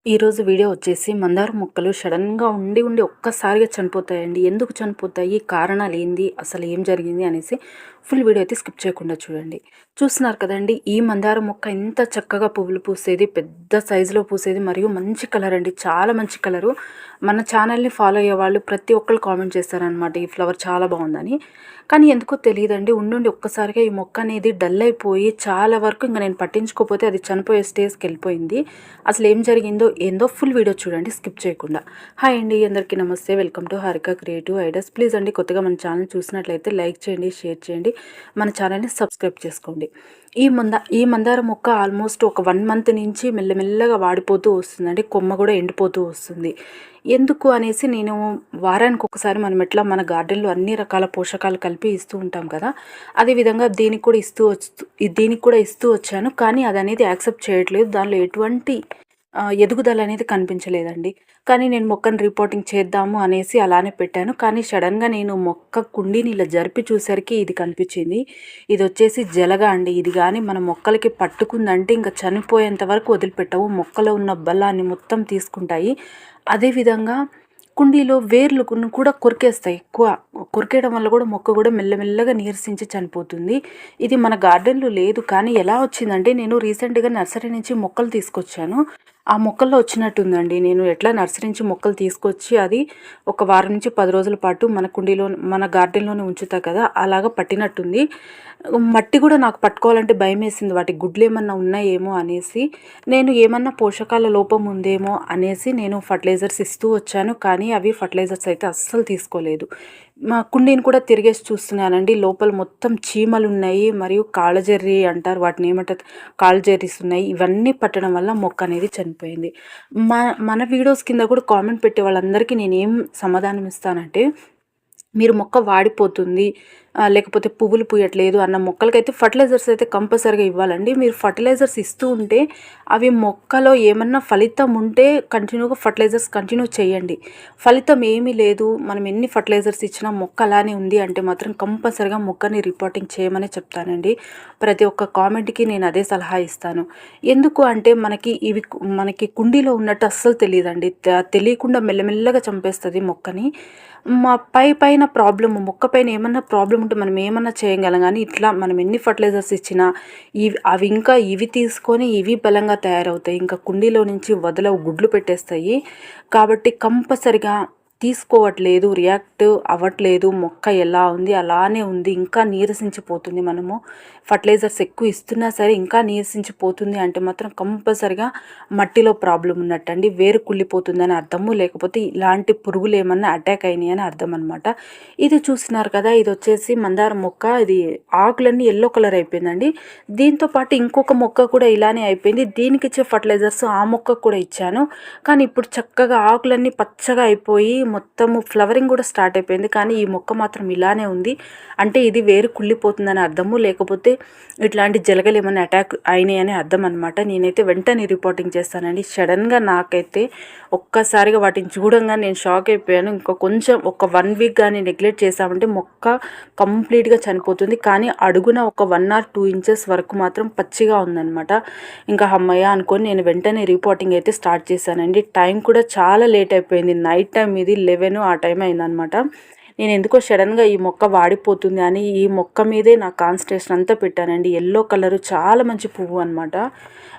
ఈరోజు వీడియో వచ్చేసి మందార మొక్కలు సడన్‌గా ఉండి ఒక్కసారిగా చనిపోతాయండి. ఎందుకు చనిపోతాయి? కారణాలు ఏంది? అసలు ఏం జరిగింది? అనేసి ఫుల్ వీడియో అయితే స్కిప్ చేయకుండా చూడండి. చూస్తున్నారు కదండీ! ఈ మందార మొక్క ఎంత చక్కగా పువ్వులు పూసేది, పెద్ద సైజులో పూసేది మరియు మంచి కలర్ అండి. చాలా మంచి కలరు. మన ఛానల్‌ని ఫాలో అయ్యేవాళ్ళు ప్రతి ఒక్కళ్ళు కామెంట్ చేస్తారనమాట. ఈ ఫ్లవర్ చాలా బాగుందని. కానీ ఎందుకో తెలీదండి. ఉండుండి ఒక్కసారిగా ఈ మొక్క అనేది డల్ అయిపోయి చాలా వరకు ఇంక నేను పట్టించుకోకపోతే అది చనిపోయే స్టేజ్‌కెళ్ళిపోయింది. అసలు ఏం జరిగిందో ఏందో ఫుల్ వీడియో చూడండి స్కిప్ చేయకుండా. హాయ్ అండి, అందరికీ నమస్తే. Welcome to Harika creative ideas. Please అండి, కొత్తగా మన ఛానల్ చూసినట్లయితే లైక్ చేయండి, షేర్ చేయండి, మన ఛానల్ని సబ్స్క్రైబ్ చేసుకోండి. ఈ మందార మొక్క ఆల్మోస్ట్ ఒక 1 మంత్ నుంచి మెల్లమెల్లగా వాడిపోతూ వస్తుందండి. కొమ్మ కూడా ఎండిపోతూ వస్తుంది. ఎందుకు అనేసి నేను వారానికి ఒకసారి మనం ఎట్లా మన గార్డెన్లో అన్ని రకాల పోషకాలు కలిపి ఇస్తూ ఉంటాం కదా, అదేవిధంగా దీనికి కూడా ఇస్తూ వచ్చాను. కానీ అది అనేది యాక్సెప్ట్ చేయట్లేదు. దానిలో ఎటువంటి ఎదుగుదల అనేది కనిపించలేదండి. కానీ నేను మొక్కను రిపోర్టింగ్ చేద్దాము అనేసి అలానే పెట్టాను. కానీ సడన్‌గా నేను మొక్క కుండీని ఇలా జరిపి చూసరికి ఇది కనిపించింది. ఇది వచ్చేసి జలగ అండి. ఇది కానీ మన మొక్కలకి పట్టుకుందంటే ఇంకా చనిపోయేంత వరకు వదిలిపెట్టవు. మొక్కలో ఉన్న బలాన్ని మొత్తం తీసుకుంటాయి. అదేవిధంగా కుండీలో వేర్లు కూడా కొరికేస్తాయి. ఎక్కువ కొరికేయడం వల్ల కూడా మొక్క కూడా మెల్లమెల్లగా నీరసించి చనిపోతుంది. ఇది మన గార్డెన్లో లేదు. కానీ ఎలా వచ్చిందంటే, నేను రీసెంట్గా నర్సరీ నుంచి మొక్కలు తీసుకొచ్చాను. ఆ మొక్కల్లో వచ్చినట్టుందండి. నేను ఎట్లా నర్సరీ నుంచి మొక్కలు తీసుకొచ్చి అది ఒక వారం నుంచి 10 రోజుల పాటు మన కుండీలో మన గార్డెన్లోనే ఉంచుతా కదా, అలాగా పట్టినట్టుంది. మట్టి కూడా నాకు పట్టుకోవాలంటే భయం వేసింది. వాటి గుడ్లు ఏమన్నా ఉన్నాయేమో అనేసి, నేను ఏమన్నా పోషకాల లోపం ఉందేమో అనేసి నేను ఫర్టిలైజర్స్ ఇస్తూ వచ్చాను. కానీ అవి ఫర్టిలైజర్స్ అయితే అస్సలు తీసుకోలేదు. మా కుండీని కూడా తిరిగేసి చూస్తున్నానండి. లోపల మొత్తం చీమలు ఉన్నాయి మరియు కాళ్ళజెర్రీ అంటారు, వాటిని ఏమంటారు, కాళ్ళజెర్రీస్ ఉన్నాయి. ఇవన్నీ పట్టడం వల్ల మొక్క అనేది చనిపోయింది. మన వీడియోస్ కింద కూడా కామెంట్ పెట్టే వాళ్ళందరికీ నేనేం సమాధానం ఇస్తానంటే, మీరు మొక్క వాడిపోతుంది, లేకపోతే పువ్వులు పూయట్లేదు అన్న మొక్కలకైతే ఫర్టిలైజర్స్ అయితే కంపల్సరీగా ఇవ్వాలండి. మీరు ఫర్టిలైజర్స్ ఇస్తూ ఉంటే అవి మొక్కలో ఏమన్నా ఫలితం ఉంటే కంటిన్యూగా ఫర్టిలైజర్స్ కంటిన్యూ చేయండి. ఫలితం ఏమీ లేదు, మనం ఎన్ని ఫర్టిలైజర్స్ ఇచ్చినా మొక్క అలానే ఉంది అంటే మాత్రం కంపల్సరీగా మొక్కని రిపోర్టింగ్ చేయమని చెప్తానండి. ప్రతి ఒక్క కామెంట్కి నేను అదే సలహా ఇస్తాను. ఎందుకు అంటే మనకి కుండీలో ఉన్నట్టు అస్సలు తెలియదండి. తెలియకుండా మెల్లమెల్లగా చంపేస్తుంది మొక్కని. మా పైన ప్రాబ్లమ్, మొక్క పైన ఏమన్నా ప్రాబ్లం ఉంటే మనం ఏమన్నా చేయగలం. కానీ ఇట్లా మనం ఎన్ని ఫర్టిలైజర్స్ ఇచ్చినా ఇవి తీసుకొని ఇవి బలంగా తయారవుతాయి. ఇంకా కుండీలో నుంచి వదలవు, గుడ్లు పెట్టేస్తాయి. కాబట్టి కంపల్సరిగా తీసుకోవట్లేదు, రియాక్ట్ అవ్వట్లేదు. మొక్క ఎలా ఉంది అలానే ఉంది, ఇంకా నీరసించిపోతుంది. మనము ఫర్టిలైజర్స్ ఎక్కువ ఇస్తున్నా సరే ఇంకా నీరసించిపోతుంది అంటే మాత్రం కంపల్సరిగా మట్టిలో ప్రాబ్లం ఉన్నట్టండి. వేరు కుళ్ళిపోతుందని అర్థము, లేకపోతే ఇలాంటి పురుగులు ఏమన్నా అటాక్ అయినాయి అని అర్థం అనమాట. ఇది చూస్తున్నారు కదా, ఇది వచ్చేసి మందార మొక్క. ఇది ఆకులన్నీ ఎల్లో కలర్ అయిపోయిందండి. దీంతో పాటు ఇంకొక మొక్క కూడా ఇలానే అయిపోయింది. దీనికి ఇచ్చే ఫర్టిలైజర్స్ ఆ మొక్కకు కూడా ఇచ్చాను. కానీ ఇప్పుడు చక్కగా ఆకులన్నీ పచ్చగా అయిపోయి మొత్తము ఫ్లవరింగ్ కూడా స్టార్ట్ అయిపోయింది. కానీ ఈ మొక్క మాత్రం ఇలానే ఉంది. అంటే ఇది వేరు కుళ్ళిపోతుందని అర్థము, లేకపోతే ఇట్లాంటి జలగలు ఏమైనా అటాక్ అయినాయని అర్థం అనమాట. నేనైతే వెంటనే రిపోర్టింగ్ చేస్తానండి. సడన్గా నాకైతే ఒక్కసారిగా వాటిని చూడంగా నేను షాక్ అయిపోయాను. ఇంకా కొంచెం ఒక 1 వీక్ కానీ నెగ్లెక్ట్ చేసామంటే మొక్క కంప్లీట్గా చనిపోతుంది. కానీ అడుగున ఒక 1 or 2 ఇంచెస్ వరకు మాత్రం పచ్చిగా ఉందన్నమాట. ఇంకా అమ్మయ్య అనుకొని నేను వెంటనే రిపోర్టింగ్ అయితే స్టార్ట్ చేశానండి. టైం కూడా చాలా లేట్ అయిపోయింది. నైట్ టైం, ఇది 11 ఆ టైం అయిందనమాట. నేను ఎందుకో సడన్గా ఈ మొక్క వాడిపోతుంది అని ఈ మొక్క మీదే నా కాన్సన్ట్రేషన్ అంతా పెట్టానండి. ఎల్లో కలరు చాలా మంచి పువ్వు అనమాట.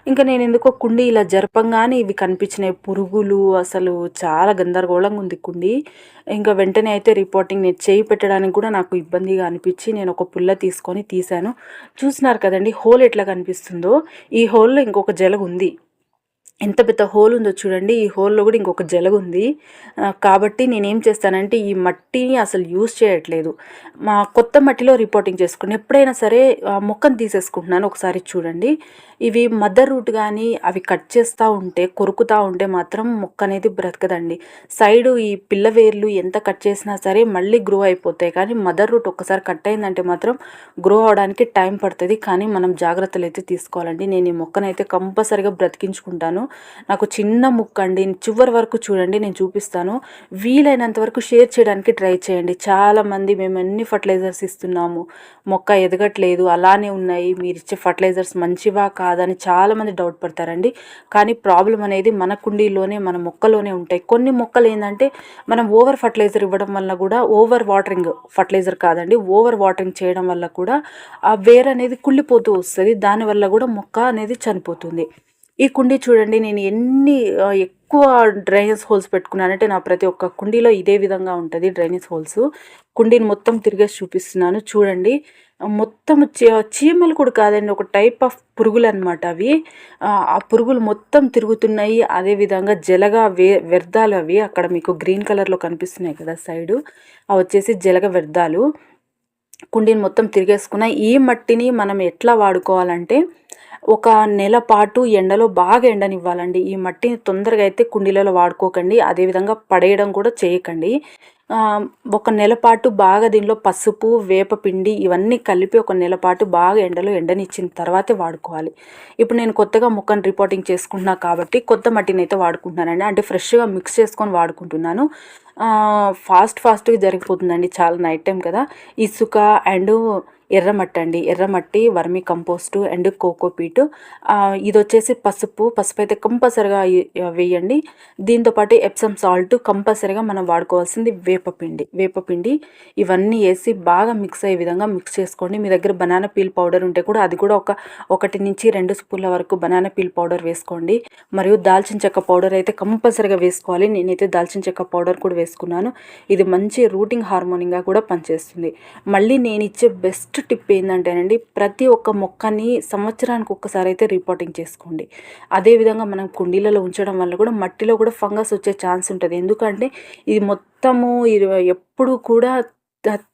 ఇంకా నేను ఎందుకో కుండీ ఇలా జరపంగానే ఇవి కనిపించినాయి పురుగులు. అసలు చాలా గందరగోళంగా ఉంది కుండీ. ఇంకా వెంటనే అయితే రిపోర్టింగ్ నేను చేయి పెట్టడానికి కూడా నాకు ఇబ్బందిగా అనిపించి నేను ఒక పుల్ల తీసుకొని తీశాను. చూస్తున్నారు కదండి హోల్ ఎట్లా కనిపిస్తుందో. ఈ హోల్లో ఇంకొక జలగ ఉంది. ఎంత పెద్ద హోల్ ఉందో చూడండి. ఈ హోల్లో కూడా ఇంకొక జలగ ఉంది. కాబట్టి నేనేం చేస్తానంటే ఈ మట్టిని అసలు యూజ్ చేయట్లేదు. మా కొత్త మట్టిలో రిపోర్టింగ్ చేసుకుని ఎప్పుడైనా సరే మొక్కను తీసేసుకుంటున్నాను. ఒకసారి చూడండి. ఇవి మదర్ రూట్ కానీ అవి కట్ చేస్తూ ఉంటే, కొరుకుతూ ఉంటే మాత్రం మొక్క అనేది బ్రతకదండి. సైడు ఈ పిల్ల వేర్లు ఎంత కట్ చేసినా సరే మళ్ళీ గ్రో అయిపోతాయి. కానీ మదర్ రూట్ ఒక్కసారి కట్ అయిందంటే మాత్రం గ్రో అవడానికి టైం పడుతుంది. కానీ మనం జాగ్రత్తలు అయితే తీసుకోవాలండి. నేను ఈ మొక్కనైతే కంపల్సరీగా బ్రతికించుకుంటాను. నాకు చిన్న ముక్క అండి, చివరి వరకు చూడండి, నేను చూపిస్తాను. వీలైనంత వరకు షేర్ చేయడానికి ట్రై చేయండి. చాలామంది మేము ఎన్ని ఫర్టిలైజర్స్ ఇస్తున్నాము, మొక్క ఎదగట్లేదు, అలానే ఉన్నాయి, మీరు ఇచ్చే ఫర్టిలైజర్స్ మంచివా కాదని చాలామంది డౌట్ పడతారండి. కానీ ప్రాబ్లం అనేది మన కుండీలోనే, మన మొక్కలోనే ఉంటాయి. కొన్ని మొక్కలు ఏంటంటే మనం ఓవర్ ఫర్టిలైజర్ ఇవ్వడం వల్ల కూడా, ఓవర్ వాటరింగ్, ఫర్టిలైజర్ కాదండి, ఓవర్ వాటరింగ్ చేయడం వల్ల కూడా ఆ వేర్ అనేది కుళ్ళిపోతూ వస్తుంది. దానివల్ల కూడా మొక్క అనేది చనిపోతుంది. ఈ కుండీ చూడండి, నేను ఎన్ని ఎక్కువ డ్రైనేజ్ హోల్స్ పెట్టుకున్నానంటే, నా ప్రతి ఒక్క కుండీలో ఇదే విధంగా ఉంటుంది డ్రైనేజ్ హోల్స్. కుండీని మొత్తం తిరిగేసి చూపిస్తున్నాను చూడండి. మొత్తం చీమలు కూడా కాదండి, ఒక టైప్ ఆఫ్ పురుగులు అనమాట అవి. ఆ పురుగులు మొత్తం తిరుగుతున్నాయి. అదేవిధంగా జలగా వ్యర్థాలు అవి అక్కడ మీకు గ్రీన్ కలర్లో కనిపిస్తున్నాయి కదా సైడు, అవి వచ్చేసి జలగ వ్యర్థాలు. కుండీని మొత్తం తిరిగేసుకున్న ఈ మట్టిని మనం ఎట్లా వాడుకోవాలంటే, ఒక నెల పాటు ఎండలో బాగా ఎండనివ్వాలండి. ఈ మట్టిని తొందరగా అయితే కుండీలలో వాడుకోకండి, అదేవిధంగా పడేయడం కూడా చేయకండి. ఒక నెల పాటు బాగా దీనిలో పసుపు, వేపపిండి ఇవన్నీ కలిపి ఒక నెల పాటు బాగా ఎండలో ఎండనిచ్చిన తర్వాతే వాడుకోవాలి. ఇప్పుడు నేను కొత్తగా మొక్కను రిపోర్టింగ్ చేసుకుంటున్నా కాబట్టి కొత్త మట్టిని అయితే వాడుకుంటున్నానండి. అంటే ఫ్రెష్గా మిక్స్ చేసుకొని వాడుకుంటున్నాను. ఫాస్ట్గా జరిగిపోతుందండి, చాలా నైట్ టైం కదా. ఇసుక అండ్ ఎర్రమట్టి అండి, ఎర్రమట్టి, వర్మీ కంపోస్టు అండ్ కోకోపీట్. ఇది వచ్చేసి పసుపు అయితే కంపల్సరిగా వేయండి. దీంతోపాటు ఎప్సమ్ సాల్ట్ కంపల్సరిగా మనం వాడుకోవాల్సింది వేపపిండి ఇవన్నీ వేసి బాగా మిక్స్ అయ్యే విధంగా మిక్స్ చేసుకోండి. మీ దగ్గర బనానా పీల్ పౌడర్ ఉంటే కూడా అది కూడా 1 నుంచి 2 స్పూన్ల వరకు బనానా పీల్ పౌడర్ వేసుకోండి. మరియు దాల్చిన చెక్క పౌడర్ అయితే కంపల్సరిగా వేసుకోవాలి. నేనైతే దాల్చిన చెక్క పౌడర్ కూడా వేసుకున్నాను. ఇది మంచి రూటింగ్ హార్మోనింగ్గా కూడా పనిచేస్తుంది. మళ్ళీ నేను ఇచ్చే బెస్ట్ టిప్ ఏంటంటేనండి, ప్రతి ఒక్క మొక్కని సంవత్సరానికి ఒక్కసారి అయితే రిపోర్టింగ్ చేసుకోండి. అదేవిధంగా మనం కుండీలలో ఉంచడం వల్ల కూడా మట్టిలో కూడా ఫంగస్ వచ్చే ఛాన్స్ ఉంటుంది. ఎందుకంటే ఇది మొత్తము ఎప్పుడు కూడా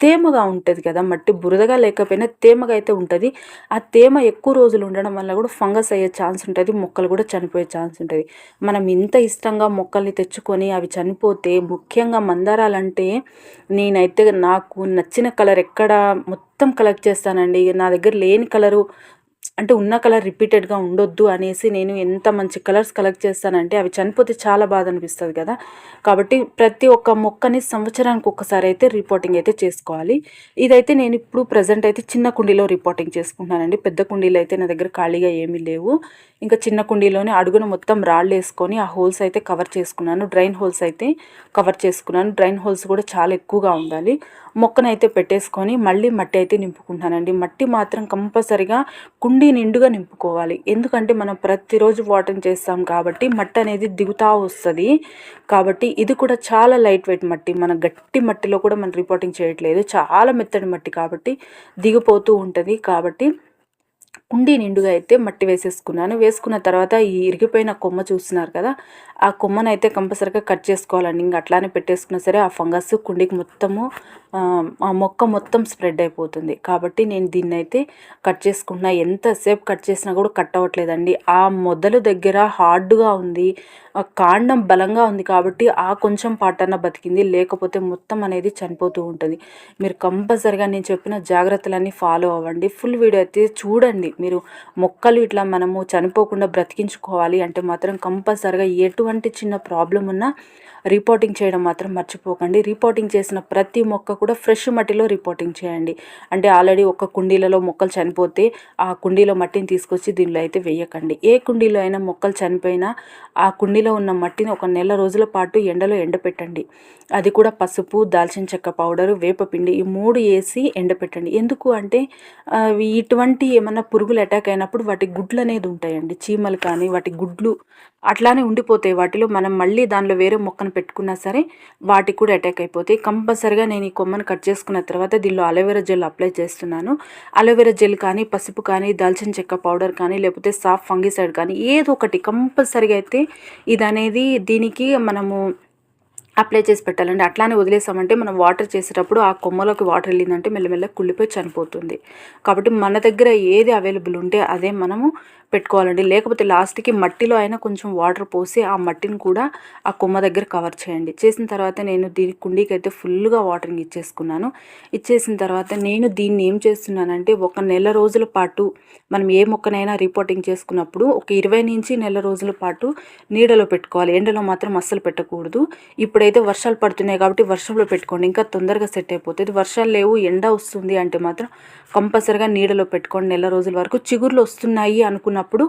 తేమగా ఉంటుంది కదా, మట్టి బురదగా లేకపోయినా తేమగా అయితే ఉంటుంది. ఆ తేమ ఎక్కువ రోజులు ఉండడం వల్ల కూడా ఫంగస్ అయ్యే ఛాన్స్ ఉంటుంది, మొక్కలు కూడా చనిపోయే ఛాన్స్ ఉంటుంది. మనం ఇంత ఇష్టంగా మొక్కల్ని తెచ్చుకొని అవి చనిపోతే, ముఖ్యంగా మందారాలంటే నేనైతే నాకు నచ్చిన కలర్ ఎక్కడ మొత్తం కలెక్ట్ చేస్తానండి. నా దగ్గర లేని కలరు అంటే ఉన్న కలర్ రిపీటెడ్గా ఉండొద్దు అనేసి నేను ఎంత మంచి కలర్స్ కలెక్ట్ చేస్తానంటే, అవి చనిపోతే చాలా బాధ అనిపిస్తుంది కదా. కాబట్టి ప్రతి ఒక్క మొక్కని సంవత్సరానికి ఒక్కసారి అయితే రిపోర్టింగ్ అయితే చేసుకోవాలి. ఇదైతే నేను ఇప్పుడు ప్రజెంట్ అయితే చిన్న కుండీలో రిపోర్టింగ్ చేసుకుంటున్నానండి. పెద్ద కుండీలు అయితే నా దగ్గర ఖాళీగా ఏమీ లేవు. ఇంకా చిన్న కుండీలోనే అడుగున మొత్తం రాళ్ళు వేసుకొని ఆ హోల్స్ అయితే కవర్ చేసుకున్నాను. డ్రైన్ హోల్స్ అయితే కవర్ చేసుకున్నాను. డ్రైన్ హోల్స్ కూడా చాలా ఎక్కువగా ఉండాలి. మొక్కనైతే పెట్టేసుకొని మళ్ళీ మట్టి అయితే నింపుకుంటానండి. మట్టి మాత్రం కంపల్సరిగా కుండీ నిండుగా నింపుకోవాలి. ఎందుకంటే మనం ప్రతిరోజు వాటరింగ్ చేస్తాం కాబట్టి మట్టి అనేది దిగుతూ వస్తుంది. కాబట్టి ఇది కూడా చాలా లైట్ వెయిట్ మట్టి, మన గట్టి మట్టిలో కూడా మనం రిపోర్టింగ్ చేయట్లేదు, చాలా మెత్తడి మట్టి కాబట్టి దిగిపోతూ ఉంటుంది. కాబట్టి కుండీ నిండుగా అయితే మట్టి వేసేసుకున్నాను. వేసుకున్న తర్వాత ఈ ఇరిగిపోయిన కొమ్మ చూస్తున్నారు కదా, ఆ కొమ్మనైతే కంపల్సరిగా కట్ చేసుకోవాలండి. ఇంకా అట్లానే పెట్టేసుకున్నా సరే ఆ ఫంగస్ కుండీకి మొత్తము, ఆ మొక్క మొత్తం స్ప్రెడ్ అయిపోతుంది. కాబట్టి నేను దీన్ని అయితే కట్ చేసుకున్నా. ఎంతసేపు కట్ చేసినా కూడా కట్ అవ్వట్లేదండి. ఆ మొదలు దగ్గర హార్డ్గా ఉంది, కాండం బలంగా ఉంది కాబట్టి ఆ కొంచెం పాటన్న బతికింది, లేకపోతే మొత్తం అనేది చనిపోతూ ఉంటుంది. మీరు కంపల్సరిగా నేను చెప్పిన జాగ్రత్తలన్నీ ఫాలో అవ్వండి. ఫుల్ వీడియో అయితే చూడండి. మీరు మొక్కలు ఇట్లా మనము చనిపోకుండా బ్రతికించుకోవాలి అంటే మాత్రం కంపల్సరిగా ఎటువంటి చిన్న ప్రాబ్లం ఉన్నా రిపోర్టింగ్ చేయడం మాత్రం మర్చిపోకండి. రిపోర్టింగ్ చేసిన ప్రతి మొక్క కూడా ఫ్రెష్ మట్టిలో రిపోర్టింగ్ చేయండి. అంటే ఆల్రెడీ ఒక కుండీలలో మొక్కలు చనిపోతే ఆ కుండీలో మట్టిని తీసుకొచ్చి దీనిలో అయితే వేయకండి. ఏ కుండీలో అయినా మొక్కలు చనిపోయినా ఆ కుండీలో ఉన్న మట్టిని 1 నెల రోజుల పాటు ఎండలో ఎండపెట్టండి. అది కూడా పసుపు, దాల్చిన చెక్క పౌడరు, వేపపిండి ఈ 3 వేసి ఎండపెట్టండి. ఎందుకు అంటే ఇటువంటి ఏమన్నా పురుగులు అటాక్ అయినప్పుడు వాటి గుడ్లు అనేది ఉంటాయండి, చీమలు కానీ వాటి గుడ్లు అట్లానే ఉండిపోతాయి వాటిలో. మనం మళ్ళీ దానిలో వేరే మొక్కను పెట్టుకున్నా సరే వాటికి కూడా అటాక్ అయిపోతాయి. కంపల్సరిగా నేను ఈ కొమ్మను కట్ చేసుకున్న తర్వాత దీనిలో అలోవెరా జెల్ అప్లై చేస్తున్నాను. అలోవెరా జెల్ కానీ, పసుపు కానీ, దాల్చిన చెక్క పౌడర్ కానీ, లేకపోతే సాఫ్ ఫంగిసైడ్ కానీ ఏదో ఒకటి కంపల్సరిగా అయితే ఇది అనేది దీనికి మనము అప్లై చేసి పెట్టాలండి. అట్లానే వదిలేసామంటే మనం వాటర్ చేసేటప్పుడు ఆ కొమ్మలోకి వాటర్ వెళ్ళిందంటే మెల్లమెల్ల కుళ్ళిపోయి చనిపోతుంది. కాబట్టి మన దగ్గర ఏది అవైలబుల్ ఉంటే అదే మనము పెట్టుకోవాలండి. లేకపోతే లాస్ట్‌కి మట్టిలో అయినా కొంచెం వాటర్ పోసి ఆ మట్టిని కూడా ఆ కొమ్మ దగ్గర కవర్ చేయండి. చేసిన తర్వాత నేను దీని కుండీకైతే ఫుల్‌గా వాటరింగ్ ఇచ్చేసుకున్నాను. ఇచ్చేసిన తర్వాత నేను దీన్ని ఏం చేస్తున్నానంటే ఒక నెల రోజుల పాటు మనం ఏ మొక్కనైనా రిపోర్టింగ్ చేసుకున్నప్పుడు ఒక 20 నుంచి నెల రోజుల పాటు నీడలో పెట్టుకోవాలి. ఎండలో మాత్రం అస్సలు పెట్టకూడదు. ఇప్పుడైతే వర్షాలు పడుతున్నాయి కాబట్టి వర్షంలో పెట్టుకోండి, ఇంకా తొందరగా సెట్ అయిపోతుంది. వర్షాలు లేవు, ఎండ వస్తుంది అంటే మాత్రం కంపల్సరిగా నీడలో పెట్టుకోండి నెల రోజుల వరకు. చిగుర్లు వస్తున్నాయి అనుకున్నప్పుడు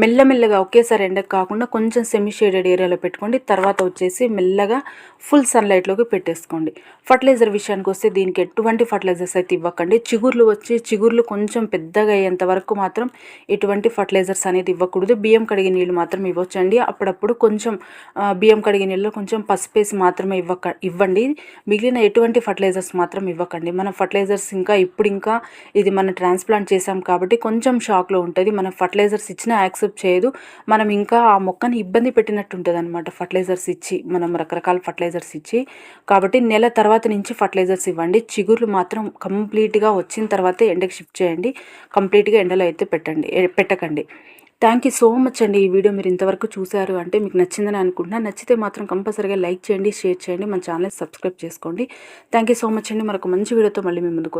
మెల్లమెల్లగా ఒకేసారి ఎండకు కాకుండా కొంచెం సెమీ షేడెడ్ ఏరియాలో పెట్టుకోండి. తర్వాత వచ్చేసి మెల్లగా ఫుల్ సన్లైట్లోకి పెట్టేసుకోండి. ఫర్టిలైజర్ విషయానికి వస్తే దీనికి ఎటువంటి ఫర్టిలైజర్స్ అయితే ఇవ్వకండి. చిగుర్లు కొంచెం పెద్దగా అయ్యేంత వరకు మాత్రం ఎటువంటి ఫర్టిలైజర్స్ అనేది ఇవ్వకూడదు. బియ్యం కడిగే నీళ్ళు మాత్రం ఇవ్వచ్చండి. అప్పుడప్పుడు కొంచెం బియ్యం కడిగే నీళ్ళలో కొంచెం పసుపేసి మాత్రమే ఇవ్వండి. మిగిలిన ఎటువంటి ఫర్టిలైజర్స్ మాత్రం ఇవ్వకండి. మన ఫర్టిలైజర్స్ ఇంకా ఇది మనం ట్రాన్స్ప్లాంట్ చేసాం కాబట్టి కొంచెం షాక్లో ఉంటుంది. మనం ఫర్టిలైజర్స్ ఇచ్చినా యాక్సెప్ట్ చేయదు. మనం ఇంకా ఆ మొక్కని ఇబ్బంది పెట్టినట్టు ఉంటుంది అనమాట ఫర్టిలైజర్స్ ఇచ్చి, మనం రకరకాల ఫర్టిలైజర్స్ ఇచ్చి. కాబట్టి నెల తర్వాత నుంచి ఫర్టిలైజర్స్ ఇవ్వండి. చిగుర్లు మాత్రం కంప్లీట్గా వచ్చిన తర్వాతే ఎండకి షిఫ్ట్ చేయండి. కంప్లీట్గా ఎండలో అయితే పెట్టకండి. థ్యాంక్ యూ సో మచ్ అండి. ఈ వీడియో మీరు ఇంతవరకు చూశారు అంటే మీకు నచ్చిందని అనుకుంటున్నాను. నచ్చితే మాత్రం కంపల్సరీగా లైక్ చేయండి, షేర్ చేయండి, మన ఛానల్ సబ్స్క్రైబ్ చేసుకోండి. థ్యాంక్ యూ సో మచ్ అండి. మరొక మంచి వీడియోతో మళ్ళీ మీ ముందుకు